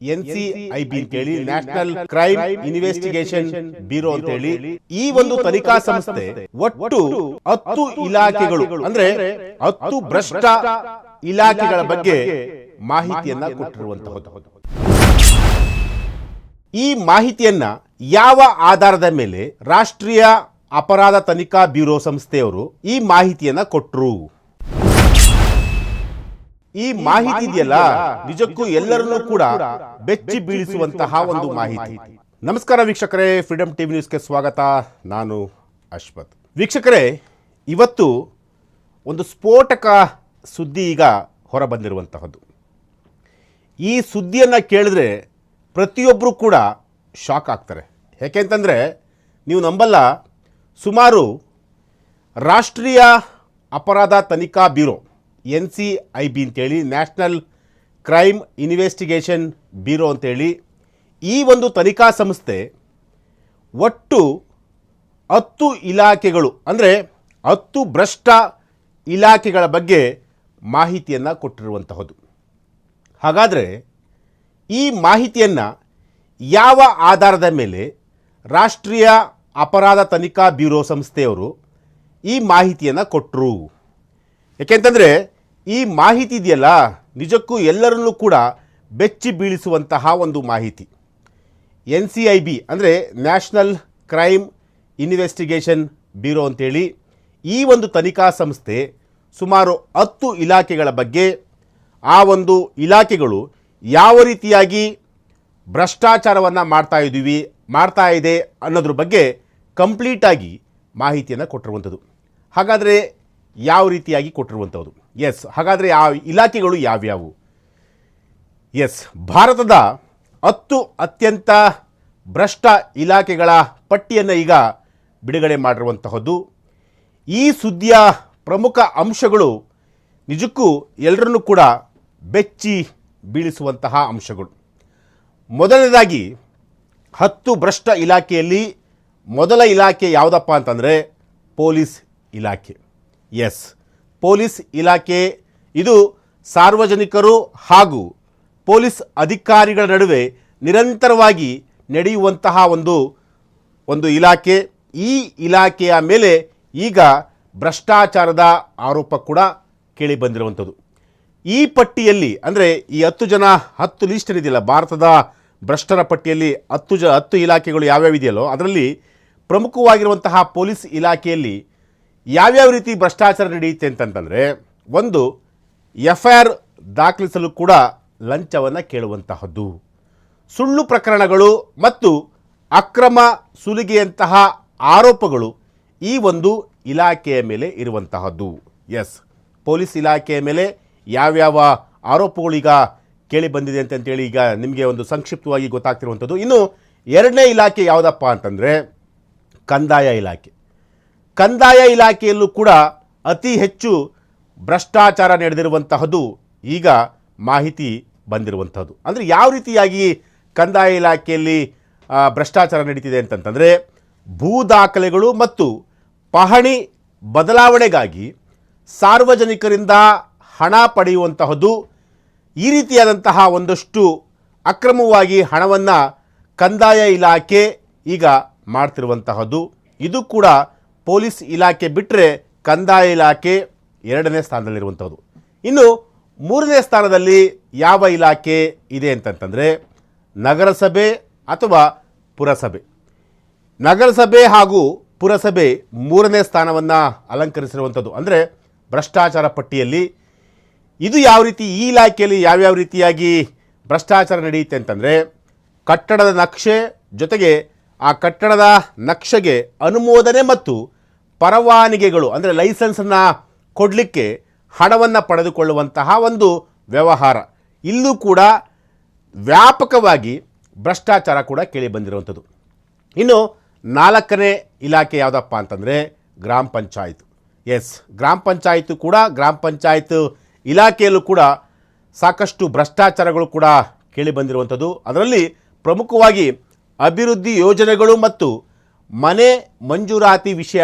NCIB ಅಂತೇಳಿ national crime investigation bureau ಅಂತೇಳಿ ಈ ಒಂದು ತನಿಖಾ ಸಂಸ್ಥೆ ಒಟ್ಟು 10 ಇಲಾಖೆಗಳು ಅಂದ್ರೆ 10 ಭ್ರಷ್ಟ ಇಲಾಖೆಗಳ ಬಗ್ಗೆ ಮಾಹಿತಿಯನ್ನ ಕೊಟ್ಟಿರುವಂತಹದ್ದು. ಈ ಮಾಹಿತಿಯನ್ನ ಯಾವ ಆಧಾರದ ಮೇಲೆ ರಾಷ್ಟ್ರೀಯ ಅಪರಾಧ ತನಿಖಾ ಬ್ಯೂರೋ ಸಂಸ್ಥೆಯವರು ಈ ಮಾಹಿತಿಯನ್ನ ಕೊಟ್ಟರು? ಈ ಮಾಹಿತಿ ಇದೆಯಲ್ಲ, ನಿಜಕ್ಕೂ ಎಲ್ಲರನ್ನೂ ಕೂಡ ಬೆಚ್ಚಿ ಬೀಳಿಸುವಂತಹ ಒಂದು ಮಾಹಿತಿ. ನಮಸ್ಕಾರ ವೀಕ್ಷಕರೇ, ಫ್ರೀಡಮ್ ಟಿವಿ ನ್ಯೂಸ್ಗೆ ಸ್ವಾಗತ. ನಾನು ಅಶ್ವಥ್. ವೀಕ್ಷಕರೇ, ಇವತ್ತು ಒಂದು ಸ್ಫೋಟಕ ಸುದ್ದಿ ಈಗ ಹೊರಬಂದಿರುವಂತಹದ್ದು. ಈ ಸುದ್ದಿಯನ್ನು ಕೇಳಿದ್ರೆ ಪ್ರತಿಯೊಬ್ಬರು ಕೂಡ ಶಾಕ್ ಆಗ್ತಾರೆ. ಯಾಕೆಂತಂದರೆ ನೀವು ನಂಬಲ್ಲ, ಸುಮಾರು ರಾಷ್ಟ್ರೀಯ ಅಪರಾಧ ತನಿಖಾ ಬ್ಯೂರೋ NCIB ಅಂತೇಳಿ ನ್ಯಾಷನಲ್ ಕ್ರೈಮ್ ಇನ್ವೆಸ್ಟಿಗೇಷನ್ ಬ್ಯೂರೋ ಅಂತೇಳಿ ಈ ಒಂದು ತನಿಖಾ ಸಂಸ್ಥೆ ಒಟ್ಟು 10 ಇಲಾಖೆಗಳು ಅಂದರೆ 10 ಭ್ರಷ್ಟ ಇಲಾಖೆಗಳ ಬಗ್ಗೆ ಮಾಹಿತಿಯನ್ನು ಕೊಟ್ಟಿರುವಂತಹದ್ದು. ಹಾಗಾದರೆ ಈ ಮಾಹಿತಿಯನ್ನು ಯಾವ ಆಧಾರದ ಮೇಲೆ ರಾಷ್ಟ್ರೀಯ ಅಪರಾಧ ತನಿಖಾ ಬ್ಯೂರೋ ಸಂಸ್ಥೆಯವರು ಈ ಮಾಹಿತಿಯನ್ನು ಕೊಟ್ಟರು? ಯಾಕೆಂತಂದರೆ ಈ ಮಾಹಿತಿ ಇದೆಯಲ್ಲ, ನಿಜಕ್ಕೂ ಎಲ್ಲರನ್ನೂ ಕೂಡ ಬೆಚ್ಚಿ ಬೀಳಿಸುವಂತಹ ಒಂದು ಮಾಹಿತಿ. NCIB ಅಂದರೆ ನ್ಯಾಷನಲ್ ಕ್ರೈಮ್ ಇನ್ವೆಸ್ಟಿಗೇಷನ್ ಬ್ಯೂರೋ ಅಂತೇಳಿ ಈ ಒಂದು ತನಿಖಾ ಸಂಸ್ಥೆ ಸುಮಾರು 10 ಇಲಾಖೆಗಳ ಬಗ್ಗೆ, ಆ ಒಂದು ಇಲಾಖೆಗಳು ಯಾವ ರೀತಿಯಾಗಿ ಭ್ರಷ್ಟಾಚಾರವನ್ನು ಮಾಡ್ತಾ ಇದೆ ಅನ್ನೋದ್ರ ಬಗ್ಗೆ ಕಂಪ್ಲೀಟಾಗಿ ಮಾಹಿತಿಯನ್ನು ಕೊಟ್ಟಿರುವಂಥದ್ದು. ಹಾಗಾದರೆ ಯಾವ ರೀತಿಯಾಗಿ ಕೊಟ್ಟಿರುವಂಥದ್ದು? ಹಾಗಾದರೆ ಆ ಇಲಾಖೆಗಳು ಯಾವ್ಯಾವು? ಭಾರತದ 10 ಅತ್ಯಂತ ಭ್ರಷ್ಟ ಇಲಾಖೆಗಳ ಪಟ್ಟಿಯನ್ನು ಈಗ ಬಿಡುಗಡೆ ಮಾಡಿರುವಂತಹದ್ದು. ಈ ಸುದ್ದಿಯ ಪ್ರಮುಖ ಅಂಶಗಳು ನಿಜಕ್ಕೂ ಎಲ್ಲರನ್ನೂ ಕೂಡ ಬೆಚ್ಚಿ ಬೀಳಿಸುವಂತಹ ಅಂಶಗಳು. ಮೊದಲನೇದಾಗಿ 10 ಭ್ರಷ್ಟ ಇಲಾಖೆಯಲ್ಲಿ ಮೊದಲ ಇಲಾಖೆ ಯಾವುದಪ್ಪ ಅಂತಂದರೆ ಪೊಲೀಸ್ ಇಲಾಖೆ. ಪೊಲೀಸ್ ಇಲಾಖೆ ಇದು ಸಾರ್ವಜನಿಕರು ಹಾಗೂ ಪೊಲೀಸ್ ಅಧಿಕಾರಿಗಳ ನಡುವೆ ನಿರಂತರವಾಗಿ ನಡೆಯುವಂತಹ ಒಂದು ಇಲಾಖೆ. ಈ ಇಲಾಖೆಯ ಮೇಲೆ ಈಗ ಭ್ರಷ್ಟಾಚಾರದ ಆರೋಪ ಕೂಡ ಕೇಳಿ ಬಂದಿರುವಂಥದ್ದು. ಈ ಪಟ್ಟಿಯಲ್ಲಿ ಅಂದರೆ ಈ 10 ಲಿಸ್ಟ್ ಇದೆಯಲ್ಲ, ಭಾರತದ ಭ್ರಷ್ಟರ ಪಟ್ಟಿಯಲ್ಲಿ 10 ಇಲಾಖೆಗಳು ಯಾವ್ಯಾವ ಇದೆಯಲ್ಲೋ ಅದರಲ್ಲಿ ಪ್ರಮುಖವಾಗಿರುವಂತಹ ಪೊಲೀಸ್ ಇಲಾಖೆಯಲ್ಲಿ ಯಾವ್ಯಾವ ರೀತಿ ಭ್ರಷ್ಟಾಚಾರ ನಡೆಯುತ್ತೆ ಅಂತಂತಂದರೆ, ಒಂದು FIR ದಾಖಲಿಸಲು ಕೂಡ ಲಂಚವನ್ನು ಕೇಳುವಂತಹದ್ದು, ಸುಳ್ಳು ಪ್ರಕರಣಗಳು ಮತ್ತು ಅಕ್ರಮ ಸುಲಿಗೆಯಂತಹ ಆರೋಪಗಳು ಈ ಒಂದು ಇಲಾಖೆಯ ಮೇಲೆ ಇರುವಂತಹದ್ದು. ಪೊಲೀಸ್ ಇಲಾಖೆಯ ಮೇಲೆ ಯಾವ್ಯಾವ ಆರೋಪಗಳು ಈಗ ಕೇಳಿ ಬಂದಿದೆ ಅಂತೇಳಿ ಈಗ ನಿಮಗೆ ಒಂದು ಸಂಕ್ಷಿಪ್ತವಾಗಿ ಗೊತ್ತಾಗ್ತಿರುವಂಥದ್ದು. ಇನ್ನು ಎರಡನೇ ಇಲಾಖೆ ಯಾವುದಪ್ಪ ಅಂತಂದರೆ ಕಂದಾಯ ಇಲಾಖೆ. ಕಂದಾಯ ಇಲಾಖೆಯಲ್ಲೂ ಕೂಡ ಅತಿ ಹೆಚ್ಚು ಭ್ರಷ್ಟಾಚಾರ ನಡೆದಿರುವಂತಹದ್ದು ಈಗ ಮಾಹಿತಿ ಬಂದಿರುವಂಥದ್ದು. ಅಂದರೆ ಯಾವ ರೀತಿಯಾಗಿ ಕಂದಾಯ ಇಲಾಖೆಯಲ್ಲಿ ಭ್ರಷ್ಟಾಚಾರ ನಡೀತಿದೆ ಅಂತಂತಂದರೆ, ಭೂ ದಾಖಲೆಗಳು ಮತ್ತು ಪಹಣಿ ಬದಲಾವಣೆಗಾಗಿ ಸಾರ್ವಜನಿಕರಿಂದ ಹಣ ಪಡೆಯುವಂತಹದ್ದು, ಈ ರೀತಿಯಾದಂತಹ ಒಂದಷ್ಟು ಅಕ್ರಮವಾಗಿ ಹಣವನ್ನು ಕಂದಾಯ ಇಲಾಖೆ ಈಗ ಮಾಡ್ತಿರುವಂತಹದ್ದು. ಇದು ಕೂಡ ಪೊಲೀಸ್ ಇಲಾಖೆ ಬಿಟ್ಟರೆ ಕಂದಾಯ ಇಲಾಖೆ 2ನೇ ಸ್ಥಾನದಲ್ಲಿರುವಂಥದ್ದು. ಇನ್ನು 3ನೇ ಸ್ಥಾನದಲ್ಲಿ ಯಾವ ಇಲಾಖೆ ಇದೆ ಅಂತಂತಂದರೆ ನಗರಸಭೆ ಅಥವಾ ಪುರಸಭೆ. ನಗರಸಭೆ ಹಾಗೂ ಪುರಸಭೆ 3ನೇ ಸ್ಥಾನವನ್ನು ಅಲಂಕರಿಸಿರುವಂಥದ್ದು. ಅಂದರೆ ಭ್ರಷ್ಟಾಚಾರ ಪಟ್ಟಿಯಲ್ಲಿ ಇದು ಯಾವ ರೀತಿ, ಈ ಇಲಾಖೆಯಲ್ಲಿ ಯಾವ್ಯಾವ ರೀತಿಯಾಗಿ ಭ್ರಷ್ಟಾಚಾರ ನಡೆಯುತ್ತೆ ಅಂತಂದರೆ, ಕಟ್ಟಡದ ನಕ್ಷೆ ಜೊತೆಗೆ ಆ ಕಟ್ಟಡದ ನಕ್ಷೆಗೆ ಅನುಮೋದನೆ ಮತ್ತು ಪರವಾನಗಿಗಳು ಅಂದರೆ ಲೈಸೆನ್ಸನ್ನು ಕೊಡಲಿಕ್ಕೆ ಹಣವನ್ನು ಪಡೆದುಕೊಳ್ಳುವಂತಹ ಒಂದು ವ್ಯವಹಾರ. ಇಲ್ಲೂ ಕೂಡ ವ್ಯಾಪಕವಾಗಿ ಭ್ರಷ್ಟಾಚಾರ ಕೂಡ ಕೇಳಿ ಬಂದಿರುವಂಥದ್ದು. ಇನ್ನು 4ನೇ ಇಲಾಖೆ ಯಾವುದಪ್ಪ ಅಂತಂದರೆ ಗ್ರಾಮ ಪಂಚಾಯತ್. ಗ್ರಾಮ ಪಂಚಾಯತ್ ಕೂಡ, ಗ್ರಾಮ ಪಂಚಾಯತ್ ಇಲಾಖೆಯಲ್ಲೂ ಕೂಡ ಸಾಕಷ್ಟು ಭ್ರಷ್ಟಾಚಾರಗಳು ಕೂಡ ಕೇಳಿ ಬಂದಿರುವಂಥದ್ದು. ಅದರಲ್ಲಿ ಪ್ರಮುಖವಾಗಿ ಅಭಿವೃದ್ಧಿ ಯೋಜನೆಗಳು ಮತ್ತು ಮನೆ ಮಂಜೂರಾತಿ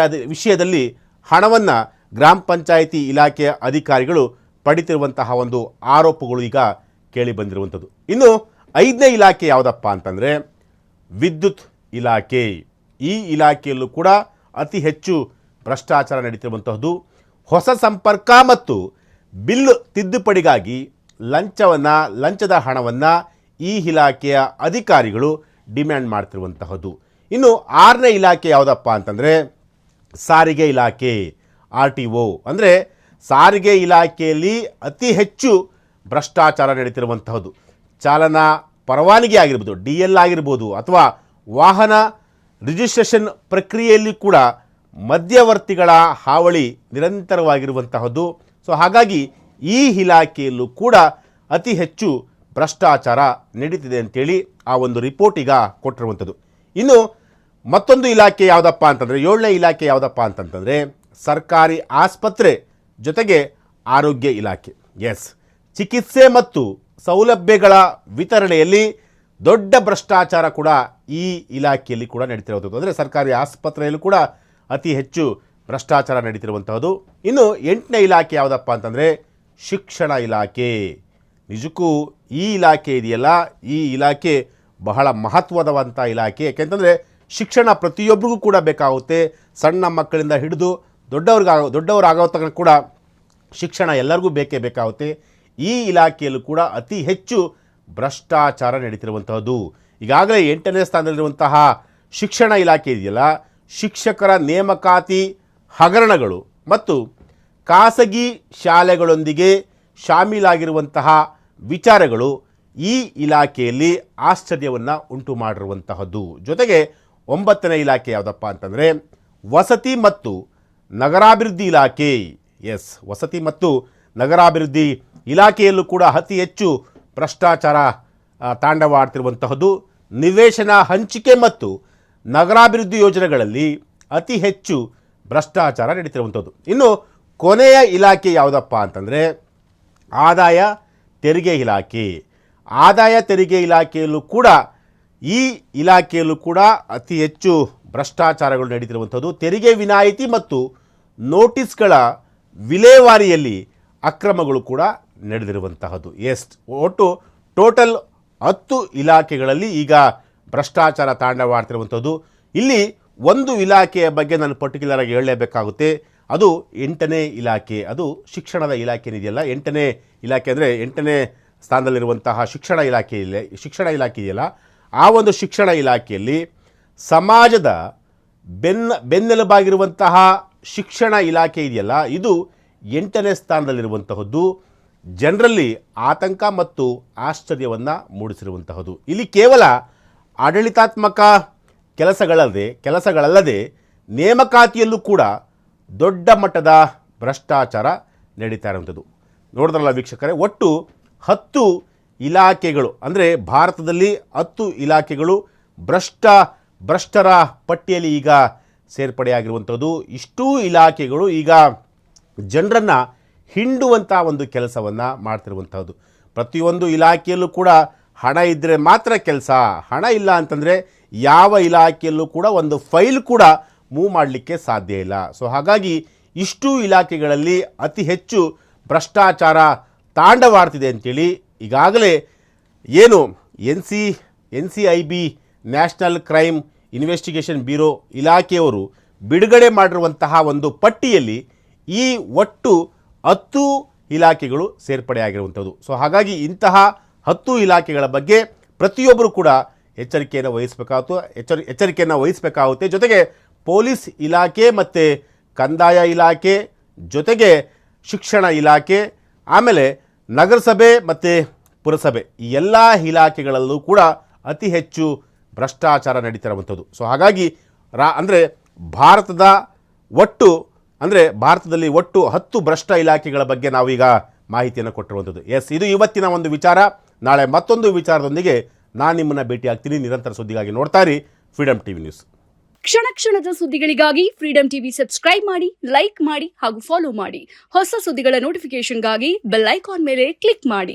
ವಿಷಯದಲ್ಲಿ ಹಣವನ್ನು ಗ್ರಾಮ ಪಂಚಾಯಿತಿ ಇಲಾಖೆಯ ಅಧಿಕಾರಿಗಳು ಪಡಿತಿರುವಂತಹ ಒಂದು ಆರೋಪಗಳು ಈಗ ಕೇಳಿ ಬಂದಿರುವಂಥದ್ದು. ಇನ್ನು 5ನೇ ಇಲಾಖೆ ಯಾವುದಪ್ಪ ಅಂತಂದರೆ ವಿದ್ಯುತ್ ಇಲಾಖೆ. ಈ ಇಲಾಖೆಯಲ್ಲೂ ಕೂಡ ಅತಿ ಹೆಚ್ಚು ಭ್ರಷ್ಟಾಚಾರ ನಡೀತಿರುವಂತಹದ್ದು. ಹೊಸ ಸಂಪರ್ಕ ಮತ್ತು ಬಿಲ್ ತಿದ್ದುಪಡಿಗಾಗಿ ಲಂಚದ ಹಣವನ್ನು ಈ ಇಲಾಖೆಯ ಅಧಿಕಾರಿಗಳು ಡಿಮ್ಯಾಂಡ್ ಮಾಡ್ತಿರುವಂತಹದ್ದು. ಇನ್ನು 6ನೇ ಇಲಾಖೆ ಯಾವುದಪ್ಪ ಅಂತಂದರೆ ಸಾರಿಗೆ ಇಲಾಖೆ, RTO. ಅಂದರೆ ಸಾರಿಗೆ ಇಲಾಖೆಯಲ್ಲಿ ಅತಿ ಹೆಚ್ಚು ಭ್ರಷ್ಟಾಚಾರ ನಡೀತಿರುವಂತಹದ್ದು. ಚಾಲನಾ ಪರವಾನಗಿ ಆಗಿರ್ಬೋದು, DL ಆಗಿರ್ಬೋದು, ಅಥವಾ ವಾಹನ ರಿಜಿಸ್ಟ್ರೇಷನ್ ಪ್ರಕ್ರಿಯೆಯಲ್ಲಿ ಕೂಡ ಮಧ್ಯವರ್ತಿಗಳ ಹಾವಳಿ ನಿರಂತರವಾಗಿರುವಂತಹದ್ದು. ಸೊ ಹಾಗಾಗಿ ಈ ಇಲಾಖೆಯಲ್ಲೂ ಕೂಡ ಅತಿ ಹೆಚ್ಚು ಭ್ರಷ್ಟಾಚಾರ ನಡೀತಿದೆ ಅಂತೇಳಿ ಆ ಒಂದು ರಿಪೋರ್ಟ್ ಈಗ ಕೊಟ್ಟಿರುವಂಥದ್ದು. ಇನ್ನು ಮತ್ತೊಂದು ಇಲಾಖೆ ಯಾವುದಪ್ಪ ಅಂತಂದರೆ 7ನೇ ಇಲಾಖೆ ಯಾವುದಪ್ಪ ಅಂತಂತಂದರೆ ಸರ್ಕಾರಿ ಆಸ್ಪತ್ರೆ ಜೊತೆಗೆ ಆರೋಗ್ಯ ಇಲಾಖೆ. ಎಸ್, ಚಿಕಿತ್ಸೆ ಮತ್ತು ಸೌಲಭ್ಯಗಳ ವಿತರಣೆಯಲ್ಲಿ ದೊಡ್ಡ ಭ್ರಷ್ಟಾಚಾರ ಕೂಡ ಈ ಇಲಾಖೆಯಲ್ಲಿ ಕೂಡ ನಡೀತಿರುವಂಥದ್ದು. ಅಂದರೆ ಸರ್ಕಾರಿ ಆಸ್ಪತ್ರೆಯಲ್ಲೂ ಕೂಡ ಅತಿ ಹೆಚ್ಚು ಭ್ರಷ್ಟಾಚಾರ ನಡೀತಿರುವಂಥದ್ದು. ಇನ್ನು 8ನೇ ಇಲಾಖೆ ಯಾವುದಪ್ಪ ಅಂತಂದರೆ ಶಿಕ್ಷಣ ಇಲಾಖೆ. ನಿಜಕ್ಕೂ ಈ ಇಲಾಖೆ ಇದೆಯಲ್ಲ, ಈ ಇಲಾಖೆ ಬಹಳ ಮಹತ್ವದವಂಥ ಇಲಾಖೆ. ಯಾಕೆಂತಂದರೆ ಶಿಕ್ಷಣ ಪ್ರತಿಯೊಬ್ಬರಿಗೂ ಕೂಡ ಬೇಕಾಗುತ್ತೆ. ಸಣ್ಣ ಮಕ್ಕಳಿಂದ ಹಿಡಿದು ದೊಡ್ಡವರಾಗೋ ತನಕ ಕೂಡ ಶಿಕ್ಷಣ ಎಲ್ಲರಿಗೂ ಬೇಕೇ ಬೇಕಾಗುತ್ತೆ. ಈ ಇಲಾಖೆಯಲ್ಲೂ ಕೂಡ ಅತಿ ಹೆಚ್ಚು ಭ್ರಷ್ಟಾಚಾರ ನಡೀತಿರುವಂತಹದ್ದು. ಈಗಾಗಲೇ 8ನೇ ಸ್ಥಾನದಲ್ಲಿರುವಂತಹ ಶಿಕ್ಷಣ ಇಲಾಖೆ ಇದೆಯಲ್ಲ, ಶಿಕ್ಷಕರ ನೇಮಕಾತಿ ಹಗರಣಗಳು ಮತ್ತು ಖಾಸಗಿ ಶಾಲೆಗಳೊಂದಿಗೆ ಶಾಮೀಲಾಗಿರುವಂತಹ ವಿಚಾರಗಳು ಈ ಇಲಾಖೆಯಲ್ಲಿ ಆಶ್ಚರ್ಯವನ್ನು ಉಂಟು ಮಾಡಿರುವಂತಹದ್ದು. ಜೊತೆಗೆ 9ನೇ ಇಲಾಖೆ ಯಾವುದಪ್ಪ ಅಂತಂದರೆ ವಸತಿ ಮತ್ತು ನಗರಾಭಿವೃದ್ಧಿ ಇಲಾಖೆ. ಎಸ್, ವಸತಿ ಮತ್ತು ನಗರಾಭಿವೃದ್ಧಿ ಇಲಾಖೆಯಲ್ಲೂ ಕೂಡ ಅತಿ ಹೆಚ್ಚು ಭ್ರಷ್ಟಾಚಾರ ತಾಂಡವಾಡ್ತಿರುವಂತಹದ್ದು. ನಿವೇಶನ ಹಂಚಿಕೆ ಮತ್ತು ನಗರಾಭಿವೃದ್ಧಿ ಯೋಜನೆಗಳಲ್ಲಿ ಅತಿ ಹೆಚ್ಚು ಭ್ರಷ್ಟಾಚಾರ ನಡೀತಿರುವಂಥದ್ದು. ಇನ್ನು ಕೊನೆಯ ಇಲಾಖೆ ಯಾವುದಪ್ಪ ಅಂತಂದರೆ ಆದಾಯ ತೆರಿಗೆ ಇಲಾಖೆ. ಆದಾಯ ತೆರಿಗೆ ಇಲಾಖೆಯಲ್ಲೂ ಕೂಡ ಈ ಇಲಾಖೆಯಲ್ಲೂ ಕೂಡ ಅತಿ ಹೆಚ್ಚು ಭ್ರಷ್ಟಾಚಾರಗಳು ನಡೀತಿರುವಂಥದ್ದು. ತೆರಿಗೆ ವಿನಾಯಿತಿ ಮತ್ತು ನೋಟಿಸ್ಗಳ ವಿಲೇವಾರಿಯಲ್ಲಿ ಅಕ್ರಮಗಳು ಕೂಡ ನಡೆದಿರುವಂತಹದ್ದು. ಒಟ್ಟು ಟೋಟಲ್ 10 ಇಲಾಖೆಗಳಲ್ಲಿ ಈಗ ಭ್ರಷ್ಟಾಚಾರ ತಾಂಡವಾಡ್ತಿರುವಂಥದ್ದು. ಇಲ್ಲಿ ಒಂದು ಇಲಾಖೆಯ ಬಗ್ಗೆ ನಾನು ಪರ್ಟಿಕ್ಯುಲರ್ ಆಗಿ ಹೇಳಲೇಬೇಕಾಗುತ್ತೆ. ಅದು 8ನೇ ಇಲಾಖೆ. ಅದು ಶಿಕ್ಷಣದ ಇಲಾಖೆ ಇದೆಯಲ್ಲ, 8ನೇ ಇಲಾಖೆ ಅಂದರೆ 8ನೇ ಸ್ಥಾನದಲ್ಲಿರುವಂತಹ ಶಿಕ್ಷಣ ಇಲಾಖೆ ಇದೆಯಲ್ಲ, ಆ ಒಂದು ಶಿಕ್ಷಣ ಇಲಾಖೆಯಲ್ಲಿ ಸಮಾಜದ ಬೆನ್ನೆಲುಬಾಗಿರುವಂತಹ ಶಿಕ್ಷಣ ಇಲಾಖೆ ಇದೆಯಲ್ಲ, ಇದು 8ನೇ ಸ್ಥಾನದಲ್ಲಿರುವಂತಹದ್ದು. ಜನರಲ್ಲಿ ಆತಂಕ ಮತ್ತು ಆಶ್ಚರ್ಯವನ್ನು ಮೂಡಿಸಿರುವಂತಹದ್ದು. ಇಲ್ಲಿ ಕೇವಲ ಆಡಳಿತಾತ್ಮಕ ಕೆಲಸಗಳಲ್ಲದೆ ನೇಮಕಾತಿಯಲ್ಲೂ ಕೂಡ ದೊಡ್ಡ ಮಟ್ಟದ ಭ್ರಷ್ಟಾಚಾರ ನಡೀತಾ ಇರುವಂಥದ್ದು. ನೋಡಿದ್ರಲ್ಲ ವೀಕ್ಷಕರೇ, ಒಟ್ಟು 10 ಇಲಾಖೆಗಳು, ಅಂದರೆ ಭಾರತದಲ್ಲಿ 10 ಇಲಾಖೆಗಳು ಭ್ರಷ್ಟರ ಪಟ್ಟಿಯಲ್ಲಿ ಈಗ ಸೇರ್ಪಡೆಯಾಗಿರುವಂಥದ್ದು. ಇಷ್ಟೂ ಇಲಾಖೆಗಳು ಈಗ ಜನರನ್ನು ಹಿಂಡುವಂಥ ಒಂದು ಕೆಲಸವನ್ನು ಮಾಡ್ತಿರುವಂಥದ್ದು. ಪ್ರತಿಯೊಂದು ಇಲಾಖೆಯಲ್ಲೂ ಕೂಡ ಹಣ ಇದ್ದರೆ ಮಾತ್ರ ಕೆಲಸ, ಹಣ ಇಲ್ಲ ಅಂತಂದರೆ ಯಾವ ಇಲಾಖೆಯಲ್ಲೂ ಕೂಡ ಒಂದು ಫೈಲ್ ಕೂಡ ಮೂವ್ ಮಾಡಲಿಕ್ಕೆ ಸಾಧ್ಯ ಇಲ್ಲ. ಸೊ ಹಾಗಾಗಿ ಇಷ್ಟು ಇಲಾಖೆಗಳಲ್ಲಿ ಅತಿ ಹೆಚ್ಚು ಭ್ರಷ್ಟಾಚಾರ ತಾಂಡವಾಡ್ತಿದೆ ಅಂತೇಳಿ ಈಗಾಗಲೇ ಏನು NCIB national crime investigation bureau ಇಲಾಖೆಯವರು ಬಿಡುಗಡೆ ಮಾಡಿರುವಂತಹ ಒಂದು ಪಟ್ಟಿಯಲ್ಲಿ ಈ ಒಟ್ಟು 10 ಇಲಾಖೆಗಳು ಸೇರ್ಪಡೆಯಾಗಿರುವಂಥದ್ದು. ಸೊ ಹಾಗಾಗಿ ಇಂತಹ 10 ಇಲಾಖೆಗಳ ಬಗ್ಗೆ ಪ್ರತಿಯೊಬ್ಬರು ಕೂಡ ಎಚ್ಚರಿಕೆಯನ್ನು ವಹಿಸಬೇಕಾಗುತ್ತೆ. ಜೊತೆಗೆ ಪೊಲೀಸ್ ಇಲಾಖೆ ಮತ್ತು ಕಂದಾಯ ಇಲಾಖೆ, ಜೊತೆಗೆ ಶಿಕ್ಷಣ ಇಲಾಖೆ, ಆಮೇಲೆ ನಗರಸಭೆ ಮತ್ತು ಪುರಸಭೆ, ಈ ಎಲ್ಲ ಇಲಾಖೆಗಳಲ್ಲೂ ಕೂಡ ಅತಿ ಹೆಚ್ಚು ಭ್ರಷ್ಟಾಚಾರ ನಡೀತಿರುವಂಥದ್ದು. ಸೊ ಹಾಗಾಗಿ ಭಾರತದಲ್ಲಿ ಒಟ್ಟು 10 ಭ್ರಷ್ಟ ಇಲಾಖೆಗಳ ಬಗ್ಗೆ ನಾವೀಗ ಮಾಹಿತಿಯನ್ನು ಕೊಟ್ಟಿರುವಂಥದ್ದು. ಇದು ಇವತ್ತಿನ ಒಂದು ವಿಚಾರ. ನಾಳೆ ಮತ್ತೊಂದು ವಿಚಾರದೊಂದಿಗೆ ನಾನು ನಿಮ್ಮನ್ನು ಭೇಟಿ ಆಗ್ತೀನಿ. ನಿರಂತರ ಸುದ್ದಿಗಾಗಿ ನೋಡ್ತಾ ಇರಿ ಫ್ರೀಡಮ್ ಟಿವಿ ನ್ಯೂಸ್. ಕ್ಷಣ ಕ್ಷಣದ ಸುದ್ದಿಗಳಿಗಾಗಿ ಫ್ರೀಡಮ್ ಟಿವಿ ಸಬ್ಸ್ಕ್ರೈಬ್ ಮಾಡಿ, ಲೈಕ್ ಮಾಡಿ ಹಾಗೂ ಫಾಲೋ ಮಾಡಿ. ಹೊಸ ಸುದ್ದಿಗಳ ನೋಟಿಫಿಕೇಶನ್ಗಾಗಿ ಬೆಲ್ ಐಕಾನ್ ಮೇಲೆ ಕ್ಲಿಕ್ ಮಾಡಿ.